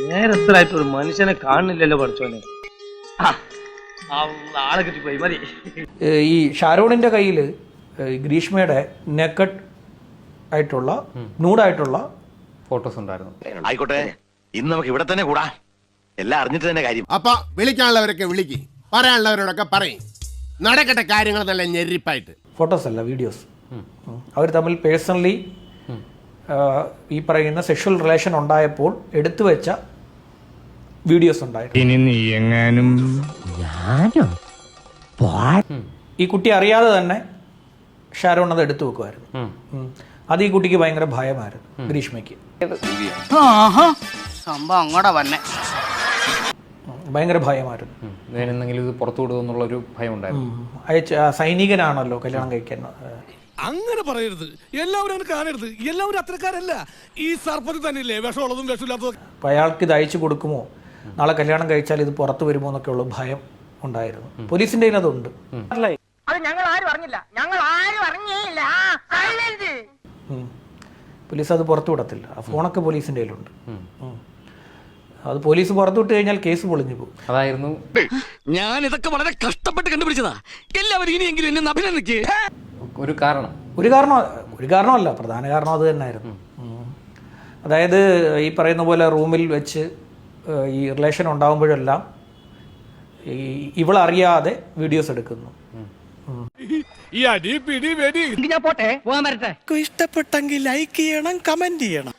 നേരത്തിലായിട്ട് ഒരു മനുഷ്യനെ കാണുന്നില്ലല്ലോ പഠിച്ചോനെ. ആളെ കിട്ടിപ്പോയി മതി. ഈ ഷാരോണിന്റെ കയ്യിൽ ഗ്രീഷ്മയുടെ നെക്കഡ് ആയിട്ടുള്ള നൂഡായിട്ടുള്ള ഫോട്ടോസ് ഉണ്ടായിരുന്നു. ആയിക്കോട്ടെ, ഇന്ന് നമുക്ക് ഇവിടെ തന്നെ കൂടാ. എല്ലാം അറിഞ്ഞിട്ട് തന്നെ കാര്യം. അപ്പൊ വിളിക്കാനുള്ളവരൊക്കെ വിളിക്ക്, പറയാനുള്ളവരോടൊക്കെ പറയും. നടക്കട്ടെ കാര്യങ്ങൾ നല്ല ഞെരിപ്പായിട്ട്. ഫോട്ടോസ് അല്ല, വീഡിയോസ്. അവർ തമ്മിൽ പേഴ്സണലി ഈ പറയുന്ന സെക്ഷൽ റിലേഷൻ ഉണ്ടായപ്പോൾ എടുത്തു വെച്ച വീഡിയോസ് ഉണ്ടായിരുന്നു. ഇനി നീ എങ്ങാനും ഈ കുട്ടി അറിയാതെ തന്നെ ഷാരോൺ അത് എടുത്തു വെക്കുമായിരുന്നു. അത് ഈ കുട്ടിക്ക് ഭയങ്കര ഭയമായിരുന്നു, ഗ്രീഷ്മയ്ക്ക് സംഭവം അങ്ങോട്ടാ വന്നെ. ഭയങ്കര ഭയമായിരുന്നു. വേണമെന്നെങ്കിലും ഇത് പുറത്തു വിടുമെന്നുള്ളൊരു ഭയം ഉണ്ടായിരുന്നു. സൈനികനാണല്ലോ കല്യാണം കഴിക്കാൻ. അങ്ങനെ പറയരുത്, എല്ലാവരും അങ്ങനെ കാണരുത്. എല്ലാവരും അത്രക്കാരല്ല. ഈ സർപ്പത്തിൽ തന്നെയല്ലേ വിഷമുള്ളതും വിഷമില്ലാത്തതും. അപ്പോൾ അയാൾക്ക് ഇത് അയച്ചു കൊടുക്കുമോ, നാളെ കല്യാണം കഴിച്ചാൽ ഇത് പുറത്തു വരുമോ എന്നൊക്കെയുള്ള ഭയം ഉണ്ടായിരുന്നു. പോലീസിന്റെ കയ്യിൽ അതുണ്ട്. അത് ഞങ്ങൾ ആരും അറിഞ്ഞില്ല, ഞങ്ങൾ ആരും അറിഞ്ഞേയില്ല. പോലീസ് അത് പുറത്തു വിടത്തില്ല. ആ ഫോണൊക്കെ പോലീസിന്റെ കയ്യിലുണ്ട്. അത് പോലീസ് പുറത്തു വിട്ട് കഴിഞ്ഞാൽ കേസ് പൊളിഞ്ഞു പോകും. അതായിരുന്നു ഞാൻ ഇതൊക്കെ വളരെ കഷ്ടപ്പെട്ട് കണ്ടുപിടിച്ചതാ. എല്ലാവരും ഇനിയെങ്കിലും എന്നെ അഭിനന്ദിക്കേ. ഒരു കാരണം. ഒരു കാരണമല്ല, പ്രധാന കാരണം അത് തന്നെയായിരുന്നു. അതായത് ഈ പറയുന്ന പോലെ റൂമിൽ വെച്ച് ഈ റിലേഷൻ ഉണ്ടാകുമ്പോഴെല്ലാം ഇവളറിയാതെ വീഡിയോസ് എടുക്കുന്നു. ഈ അടി പിടി വെടി. ഞാൻ പോട്ടെ, പോകാൻ വരട്ടെ. ഇഷ്ടപ്പെട്ടെങ്കിൽ ലൈക്ക് ചെയ്യണം, കമന്റ് ചെയ്യണം.